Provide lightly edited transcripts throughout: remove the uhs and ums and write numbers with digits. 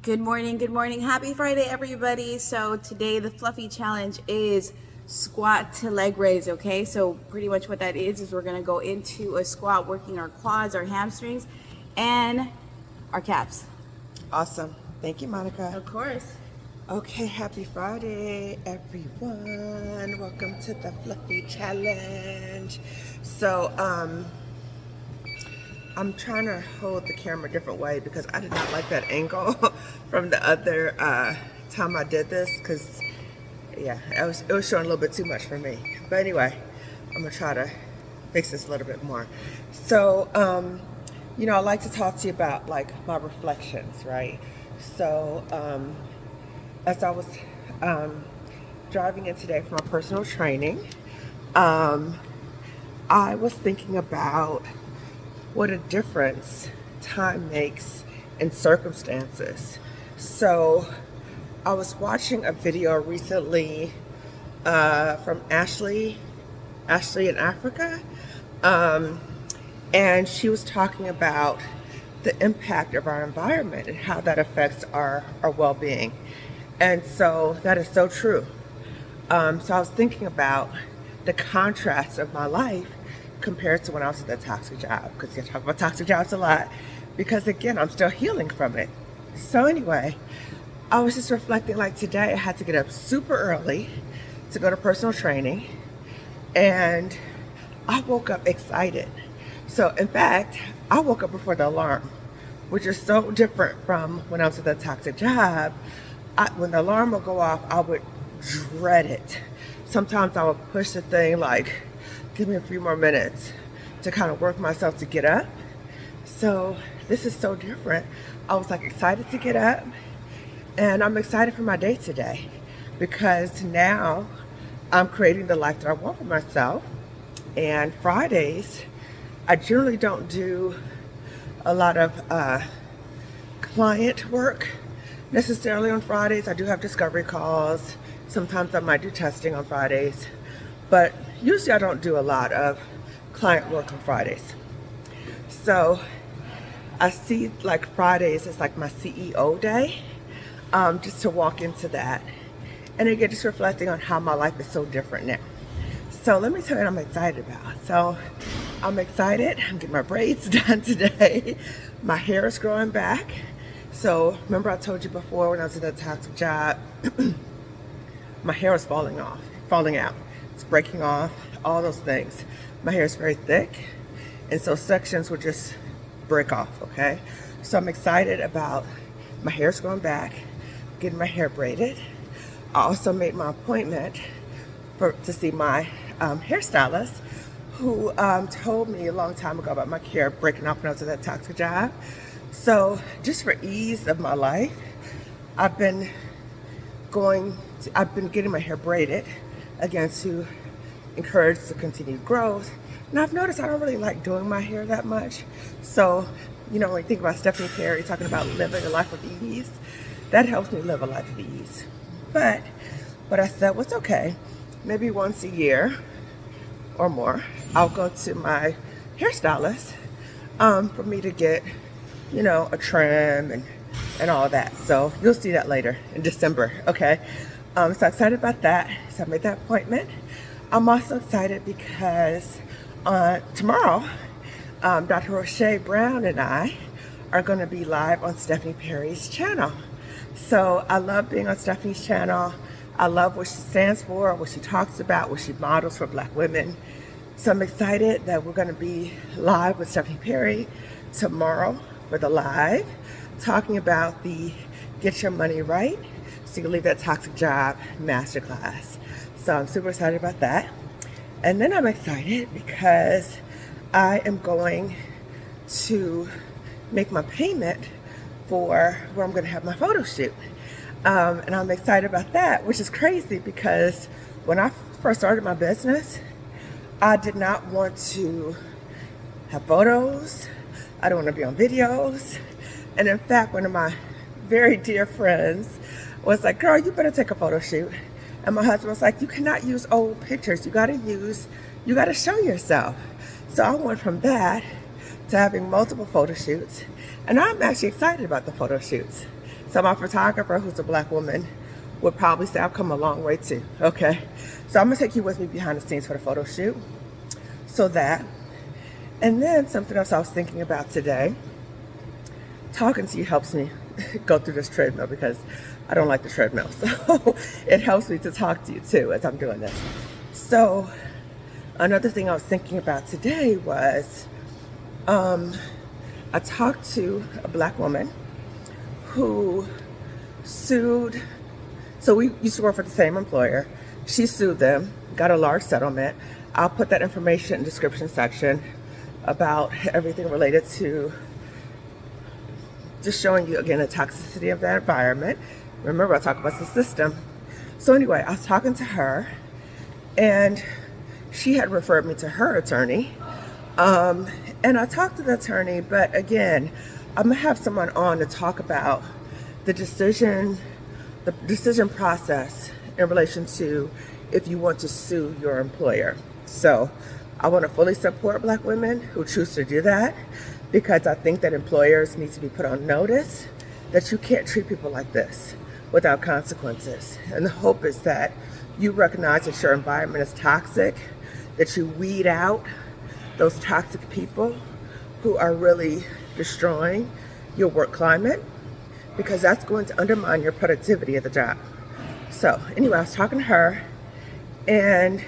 Good morning, good morning. Happy Friday, everybody. So today the fluffy challenge is squat to leg raise, okay? So pretty much what that is we're gonna go into a squat working our quads, our hamstrings, and our calves. Awesome. Thank you, Monica. Of course. Okay, happy Friday, everyone. Welcome to the Fluffy Challenge. So, I'm trying to hold the camera a different way because I did not like that angle from the other time I did this because, yeah, it was showing a little bit too much for me. But anyway, I'm going to try to fix this a little bit more. So, I like to talk to you about like my reflections, right? So, as I was driving in today for my personal training, I was thinking about what a difference time makes in circumstances. So I was watching a video recently from Ashley in Africa, and she was talking about the impact of our environment and how that affects our well-being. And so that is so true. So I was thinking about the contrast of my life compared to when I was at that toxic job, because I talk about toxic jobs a lot, because again, I'm still healing from it. So anyway, I was just reflecting, like today I had to get up super early to go to personal training, and I woke up excited. So in fact, I woke up before the alarm, which is so different from when I was at that toxic job. When the alarm would go off, I would dread it. Sometimes I would push the thing like, give me a few more minutes to kind of work myself to get up. So this is so different. I was like excited to get up, and I'm excited for my day today because now I'm creating the life that I want for myself. And Fridays, I generally don't do a lot of client work necessarily on Fridays. I do have discovery calls. Sometimes I might do testing on Fridays, but usually I don't do a lot of client work on Fridays. So I see like Fridays as like my CEO day, just to walk into that. And again, just reflecting on how my life is so different now. So let me tell you what I'm excited about. So I'm excited. I'm getting my braids done today. My hair is growing back. So remember I told you before when I was at that toxic job, my hair was falling out. It's breaking off, all those things. My hair is very thick, and so sections would just break off, okay? So I'm excited about my hair's going back, getting my hair braided. I also made my appointment to see my hairstylist, who told me a long time ago about my hair breaking off when I was at that toxic job. So just for ease of my life, I've been getting my hair braided, again, to encourage the continued growth. And I've noticed I don't really like doing my hair that much. So, when you think about Stephanie Perry talking about living a life of ease, that helps me live a life of ease. But I said, well, it's okay. Maybe once a year or more, I'll go to my hairstylist for me to get, a trim and all that. So you'll see that later in December, okay? So excited about that. So I made that appointment. I'm also excited because tomorrow, Dr. Roche Brown and I are going to be live on Stephanie Perry's channel. So I love being on Stephanie's channel. I love what she stands for, what she talks about, what she models for Black women. So I'm excited that we're going to be live with Stephanie Perry tomorrow for the live, talking about the Get Your Money Right so you can leave that toxic job masterclass. So I'm super excited about that. And then I'm excited because I am going to make my payment for where I'm going to have my photo shoot. And I'm excited about that, which is crazy because when I first started my business, I did not want to have photos. I don't want to be on videos. And in fact, one of my very dear friends was like, girl, you better take a photo shoot. And my husband was like, you cannot use old pictures. You got to show yourself. So I went from that to having multiple photo shoots. And I'm actually excited about the photo shoots. So my photographer, who's a black woman, would probably say I've come a long way too, okay? So I'm gonna take you with me behind the scenes for the photo shoot. So that, and then something else I was thinking about today, talking to you helps me go through this treadmill because I don't like the treadmill. So it helps me to talk to you too as I'm doing this. So another thing I was thinking about today was I talked to a black woman who sued, so we used to work for the same employer. She sued them, got a large settlement. I'll put that information in the description section about everything related to just showing you again the toxicity of that environment. Remember, I talked about the system. So anyway, I was talking to her and she had referred me to her attorney. And I talked to the attorney, but again, I'm gonna have someone on to talk about the decision process in relation to if you want to sue your employer. So I want to fully support black women who choose to do that because I think that employers need to be put on notice that you can't treat people like this without consequences. And the hope is that you recognize that your environment is toxic, that you weed out those toxic people who are really destroying your work climate, because that's going to undermine your productivity at the job. So anyway, I was talking to her and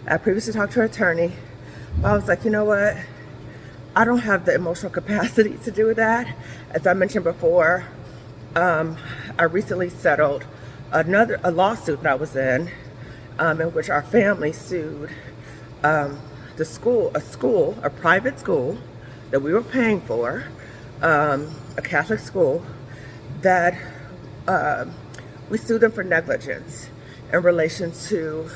I previously talked to her attorney, but I was like, you know what? I don't have the emotional capacity to do that. As I mentioned before, I recently settled a lawsuit that I was in which our family sued a private school that we were paying for, a Catholic school, that we sued them for negligence in relation to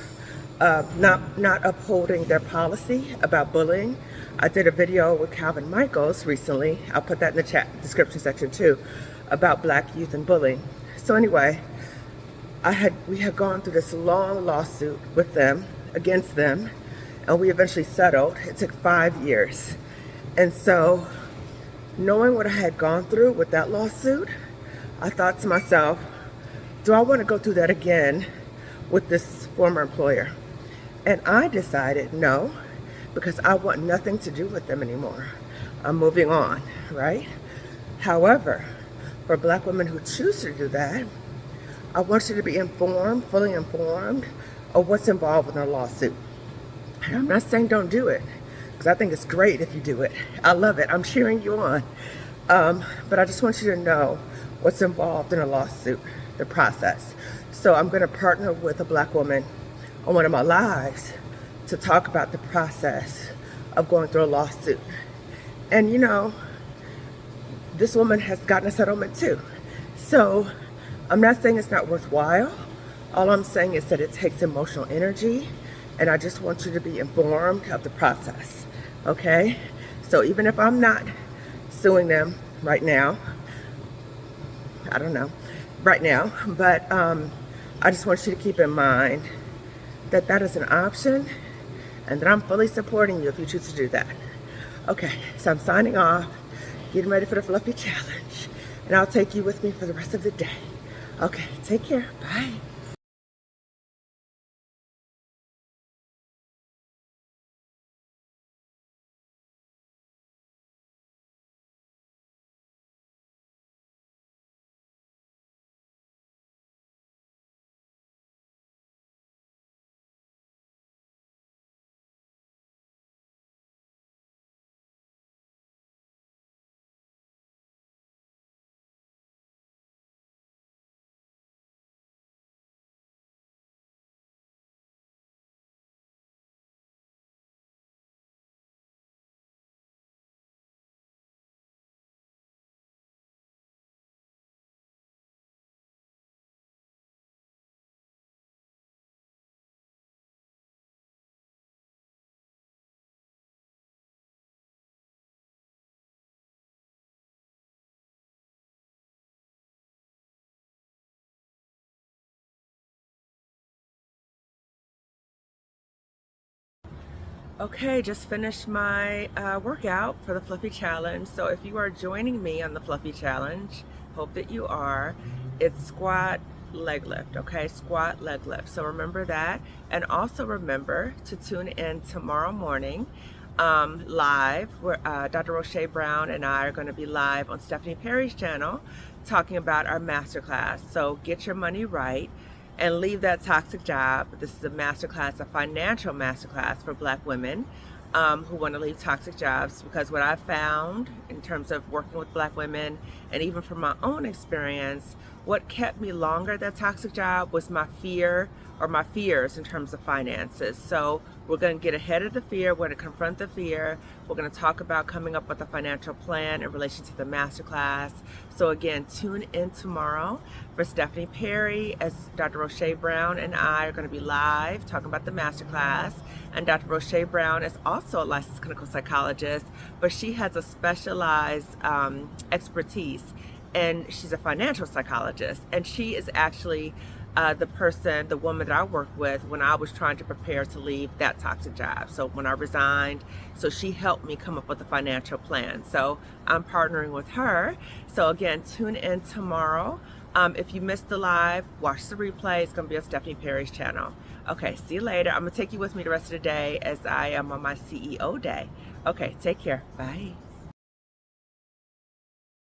not upholding their policy about bullying. I did a video with Calvin Michaels recently. I'll put that in the chat description section too, about black youth and bullying. So anyway, we had gone through this long lawsuit with them, against them, and we eventually settled. It took 5 years. And so knowing what I had gone through with that lawsuit, I thought to myself, do I want to go through that again with this former employer? And I decided no, because I want nothing to do with them anymore. I'm moving on, right? However, for black women who choose to do that, I want you to be informed, fully informed of what's involved in a lawsuit. And I'm not saying don't do it, because I think it's great if you do it. I love it. I'm cheering you on. But I just want you to know what's involved in a lawsuit, the process. So I'm going to partner with a black woman on one of my lives to talk about the process of going through a lawsuit. And you know, this woman has gotten a settlement too. So I'm not saying it's not worthwhile. All I'm saying is that it takes emotional energy, and I just want you to be informed of the process, okay? So even if I'm not suing them right now, I don't know, right now, but I just want you to keep in mind that that is an option and that I'm fully supporting you if you choose to do that. Okay, so I'm signing off, getting ready for the Fluffy Challenge, and I'll take you with me for the rest of the day. Okay, take care, bye. Okay, just finished my workout for the Fluffy Challenge. So if you are joining me on the Fluffy Challenge, Hope that you are. It's squat leg lift, okay? Squat leg lift. So remember that. And also remember to tune in tomorrow morning live, where Dr. Roche Brown and I are going to be live on Stephanie Perry's channel talking about our masterclass. So get your money right and leave that toxic job. This is a masterclass, a financial masterclass for Black women who want to leave toxic jobs, because what I found in terms of working with Black women, and even from my own experience, what kept me longer at that toxic job was my fear, or my fears in terms of finances. So we're going to get ahead of the fear. We're going to confront the fear. We're going to talk about coming up with a financial plan in relation to the masterclass. So again, tune in tomorrow for Stephanie Perry, as Dr. Roche Brown and I are going to be live talking about the masterclass. And Dr. Roche Brown is also a licensed clinical psychologist, but she has a specialized expertise, and she's a financial psychologist. And she is actually the woman that I worked with when I was trying to prepare to leave that toxic job. So when I resigned, so she helped me come up with a financial plan. So I'm partnering with her. So again, tune in tomorrow. If you missed the live, watch the replay. It's going to be on Stephanie Perry's channel. Okay, see you later. I'm going to take you with me the rest of the day as I am on my CEO day. Okay, take care. Bye.